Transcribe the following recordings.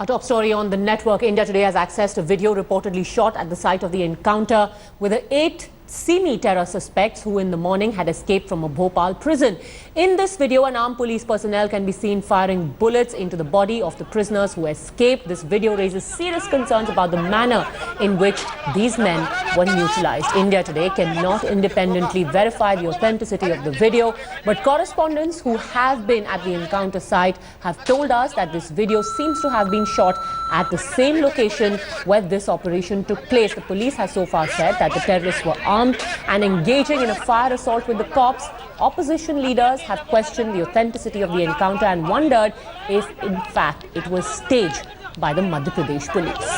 Our top story on the network, India Today has accessed a video reportedly shot at the site of the encounter with the 8 SIMI terror suspects who in the morning had escaped from a Bhopal prison. In this video, an armed police personnel can be seen firing bullets into the body of the prisoners who escaped. This video raises serious concerns about the manner in which these men were neutralized. India Today cannot independently verify the authenticity of the video, but correspondents who have been at the encounter site have told us that this video seems to have been shot at the same location where this operation took place. The police has so far said that the terrorists were armed and engaging in a fire assault with the cops. Opposition leaders have questioned the authenticity of the encounter and wondered if in fact it was staged by the Madhya Pradesh police.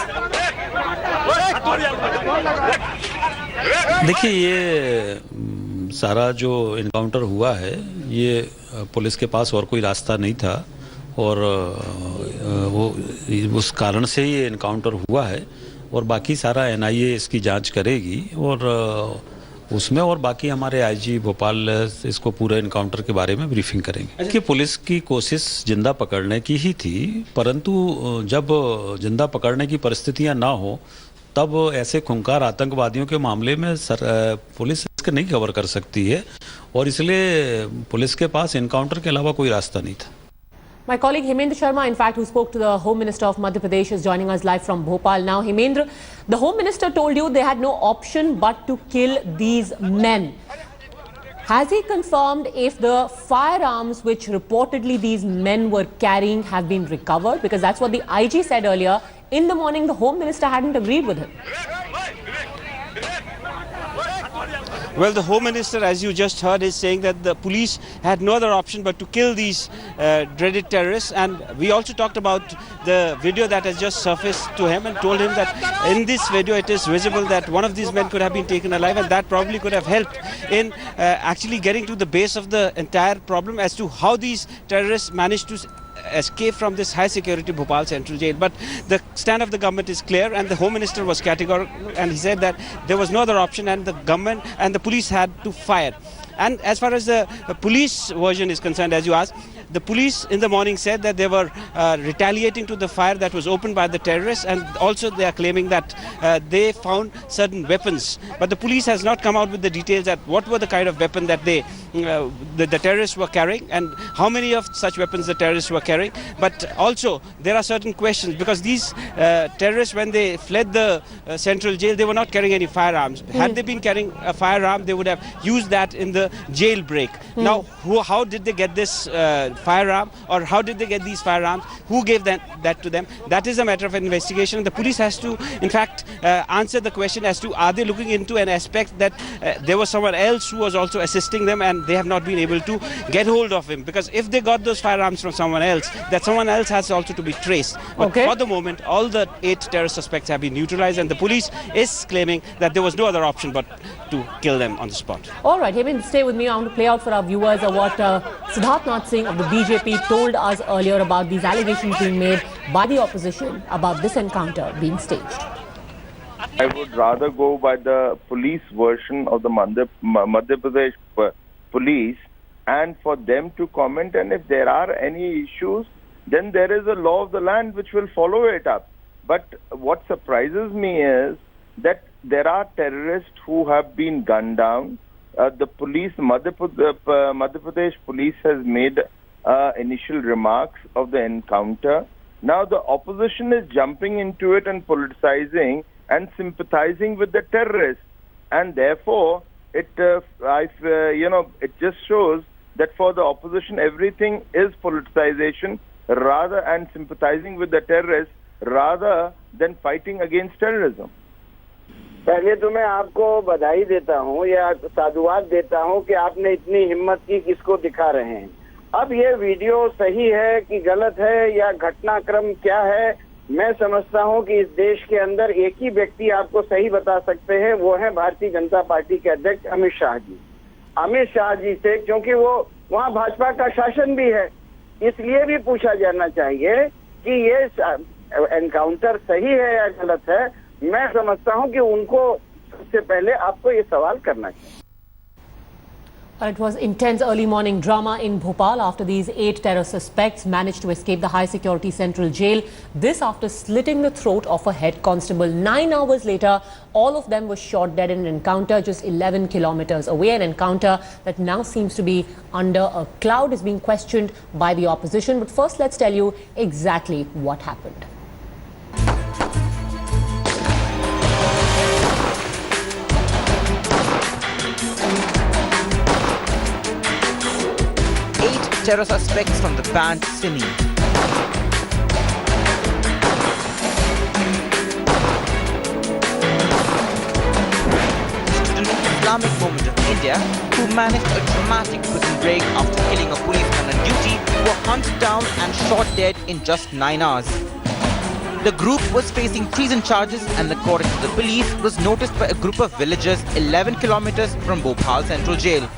देखिए, ये सारा जो encounter हुआ है, ये police के पास और कोई रास्ता नहीं था और वो उस कारण से ये इनकाउंटर हुआ है और बाकी सारा एनआईए इसकी जांच करेगी और उसमें और बाकी हमारे आईजी भोपाल इसको पूरे इनकाउंटर के बारे में ब्रीफिंग करेंगे कि पुलिस की कोशिश जिंदा पकड़ने की ही थी, परंतु जब जिंदा पकड़ने की परिस्थितियां ना हो तब ऐसे खूंखार आतंकवादियों के मामले में पुलिस इसको नहीं कवर कर सकती है और इसलिए पुलिस के पास इनकाउंटर के अलावा कोई रास्ता नहीं था। My colleague Hemendra Sharma, in fact, who spoke to the Home Minister of Madhya Pradesh, is joining us live from Bhopal. Now, Hemendra, the Home Minister told you they had no option but to kill these men. Has he confirmed if the firearms which reportedly these men were carrying have been recovered? Because that's what the IG said earlier. In the morning, the Home Minister hadn't agreed with him. Well, the Home Minister, as you just heard, is saying that the police had no other option but to kill these dreaded terrorists. And we also talked about the video that has just surfaced to him and told him that in this video it is visible that one of these men could have been taken alive, and that probably could have helped in actually getting to the base of the entire problem as to how these terrorists managed to escape from this high security Bhopal Central Jail. But the stand of the government is clear, and the Home Minister was categorical, and he said that there was no other option and the government and the police had to fire. And as far as the police version is concerned, as you asked, the police in the morning said that they were retaliating to the fire that was opened by the terrorists, and also they are claiming that they found certain weapons. But the police has not come out with the details that what were the kind of weapon that the terrorists were carrying and how many of such weapons the terrorists were carrying. But also there are certain questions because these terrorists, when they fled the central jail, they were not carrying any firearms. Had they been carrying a firearm, they would have used that in the jailbreak. Now, how did they get this firearm, or how did they get these firearms? Who gave that to them? That is a matter of investigation. The police has to, in fact, answer the question as to are they looking into an aspect that there was someone else who was also assisting them and they have not been able to get hold of him. Because if they got those firearms from someone else, that someone else has also to be traced. But for the moment, all the 8 terrorist suspects have been neutralized, and the police is claiming that there was no other option but to kill them on the spot. All right, Hemendra, stay with me. I want to play out for our viewers what Siddharth Nath Singh of the BJP told us earlier about these allegations being made by the opposition about this encounter being staged. I would rather go by the police version of the Madhya Pradesh police and for them to comment, and if there are any issues, then there is a law of the land which will follow it up. But what surprises me is that there are terrorists who have been gunned down. The police, Madhya Pradesh police has made initial remarks of the encounter. Now the opposition is jumping into it and politicizing and sympathizing with the terrorists, and therefore it just shows that for the opposition everything is politicization rather and sympathizing with the terrorists rather than fighting against terrorism. पहले तो मैं आपको बधाई देता हूँ या साधुवाद देता हूँ कि आपने इतनी हिम्मत की किसको दिखा रहे हैं। अब ये वीडियो सही है कि गलत है या घटनाक्रम क्या है, मैं समझता हूँ कि इस देश के अंदर एक ही व्यक्ति आपको सही बता सकते हैं, वो है भारतीय जनता पार्टी के अध्यक्ष अमित शाह जी। अमित शाह जी से, क्योंकि वो वहाँ भाजपा का शासन भी है, इसलिए भी पूछा जाना चाहिए कि ये एनकाउंटर सही है या गलत है। मैं समझता हूं कि उनको सबसे पहले आपको ये सवाल करना चाहिए। It was intense early morning drama in Bhopal after these 8 terror suspects managed to escape the high security central jail. This after slitting the throat of a head constable. 9 hours later, all of them were shot dead in an encounter just 11 kilometers away. An encounter that now seems to be under a cloud is being questioned by the opposition. But first, let's tell you exactly what happened. Terror suspects from the band SIMI. Student Islamic Movement of India, who managed a dramatic prison break after killing a policeman on duty, were hunted down and shot dead in just 9 hours. The group was facing treason charges and, according to the police, was noticed by a group of villagers 11 kilometers from Bhopal Central Jail.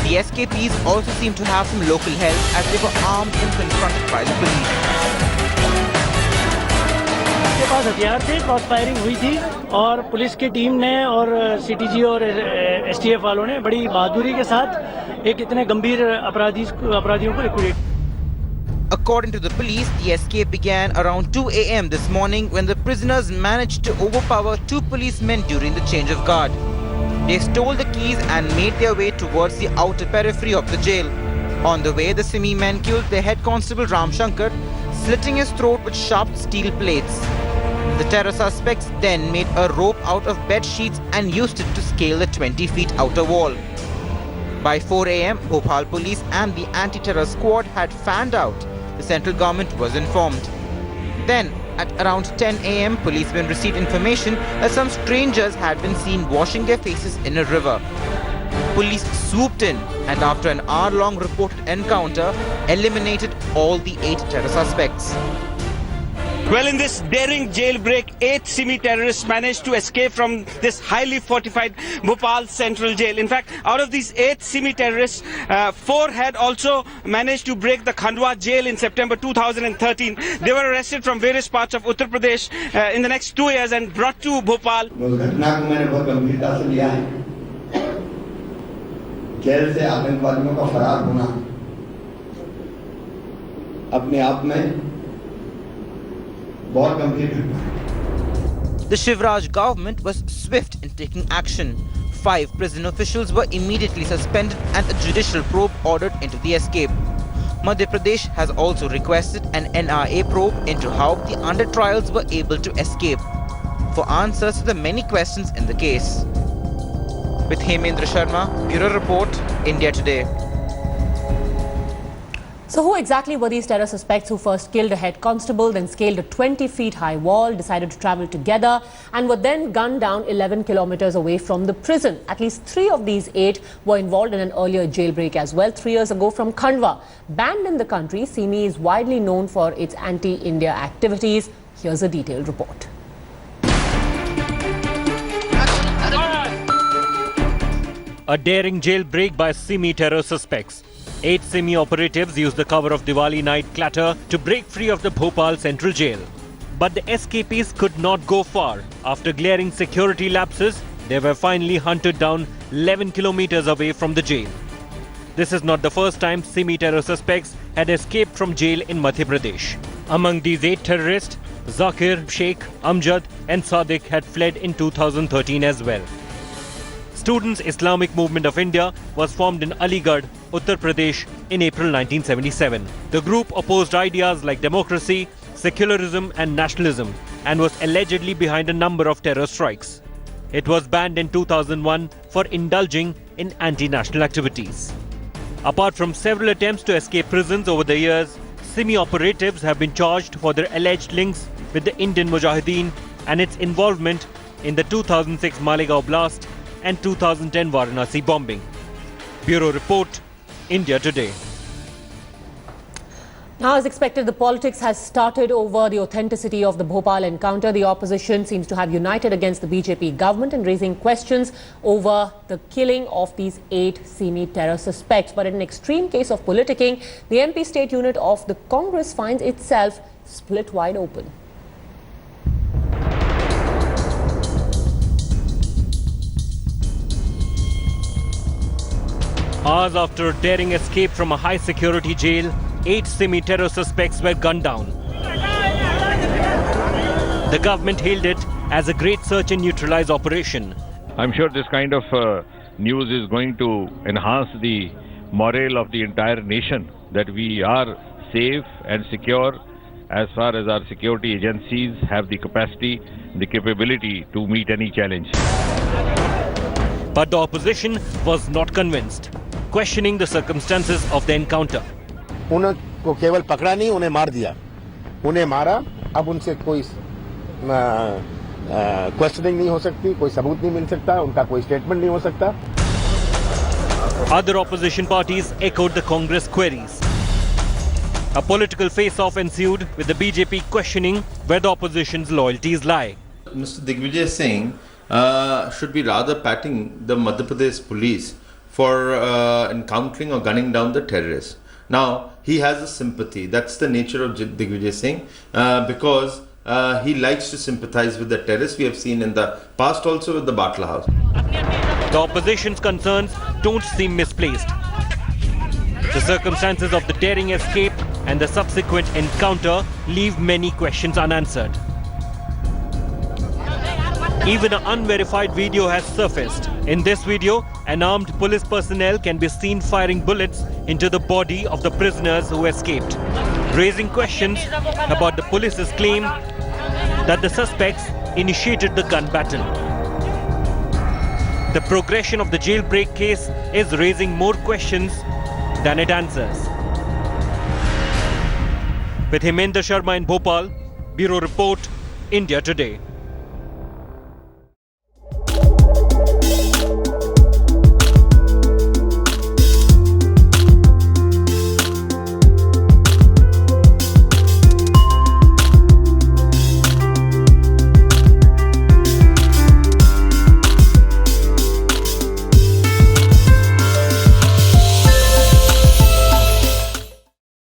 The escapees also seemed to have some local help as they were armed and confronted by the police. उनके पास हथियार थे, cross firing हुई थी और police की team ने और CTG और एसटीएफ वालों ने बड़ी बहादुरी के साथ एक इतने गंभीर अपराधियों को liquidate. According to the police, the escape began around 2 a.m. this morning when the prisoners managed to overpower 2 policemen during the change of guard. They stole the keys and made their way towards the outer periphery of the jail. On the way, the SIMI men killed the head constable Ram Shankar, slitting his throat with sharp steel plates. The terror suspects then made a rope out of bed sheets and used it to scale the 20 feet outer wall. By 4 a.m., Bhopal police and the anti-terror squad had fanned out. The central government was informed. Then, at around 10 a.m., policemen received information that some strangers had been seen washing their faces in a river. Police swooped in and after an hour-long reported encounter, eliminated all the 8 terror suspects. Well, in this daring jailbreak, 8 SIMI terrorists managed to escape from this highly fortified Bhopal Central Jail. In fact, out of these 8 SIMI terrorists, 4 had also managed to break the Khandwa jail in September 2013. They were arrested from various parts of Uttar Pradesh in the next 2 years and brought to Bhopal. Jail से आतंकवादियों का फरार होना अपने आप में बहुत गंभीर घटना है. The Shivraj government was swift in taking action. 5 prison officials were immediately suspended and a judicial probe ordered into the escape. Madhya Pradesh has also requested an NIA probe into how the under-trials were able to escape for answers to the many questions in the case. With Hemendra Sharma, Bureau Report, India Today. So who exactly were these terror suspects who first killed a head constable, then scaled a 20-feet high wall, decided to travel together and were then gunned down 11 kilometers away from the prison? At least 3 of these 8 were involved in an earlier jailbreak as well, 3 years ago from Khandwa. Banned in the country, SIMI is widely known for its anti-India activities. Here's a detailed report. A daring jailbreak by SIMI terror suspects. 8 SIMI operatives used the cover of Diwali night clatter to break free of the Bhopal Central Jail. But the escapees could not go far. After glaring security lapses, they were finally hunted down 11 kilometers away from the jail. This is not the first time SIMI terror suspects had escaped from jail in Madhya Pradesh. Among these 8 terrorists, Zakir, Sheikh, Amjad and Sadiq had fled in 2013 as well. Students Islamic Movement of India was formed in Aligarh, Uttar Pradesh in April 1977. The group opposed ideas like democracy, secularism and nationalism and was allegedly behind a number of terror strikes. It was banned in 2001 for indulging in anti-national activities. Apart from several attempts to escape prisons over the years, SIMI operatives have been charged for their alleged links with the Indian Mujahideen and its involvement in the 2006 Malegaon blast and 2010 Varanasi bombing. Bureau Report, India Today. Now, as expected, the politics has started over the authenticity of the Bhopal encounter. The opposition seems to have united against the BJP government and raising questions over the killing of these 8 SIMI terror suspects. But in an extreme case of politicking, the MP state unit of the Congress finds itself split wide open. Hours after a daring escape from a high-security jail, 8 SIMI terror suspects were gunned down. The government hailed it as a great search and neutralize operation. I'm sure this kind of news is going to enhance the morale of the entire nation, that we are safe and secure as far as our security agencies have the capacity, the capability to meet any challenge. But the opposition was not convinced, questioning the circumstances of the encounter. उनको केवल पकड़ा नहीं, उन्हें मार दिया, उन्हें मारा, अब उनसे कोई क्वेश्चनिंग नहीं हो सकती, कोई सबूत नहीं मिल सकता, उनका कोई स्टेटमेंट नहीं हो सकता. Other opposition parties echoed the Congress queries. A political face-off ensued with the BJP questioning where the opposition's loyalties lie. Mr. Digvijay Singh should be rather patting the Madhya Pradesh police for encountering or gunning down the terrorists. Now, he has a sympathy. That's the nature of Digvijay Singh because he likes to sympathize with the terrorists. We have seen in the past also with the Batla House. The opposition's concerns don't seem misplaced. The circumstances of the daring escape and the subsequent encounter leave many questions unanswered. Even an unverified video has surfaced. In this video, an armed police personnel can be seen firing bullets into the body of the prisoners who escaped, raising questions about the police's claim that the suspects initiated the gun battle. The progression of the jailbreak case is raising more questions than it answers. With Hemendra Sharma in Bhopal, Bureau Report, India Today.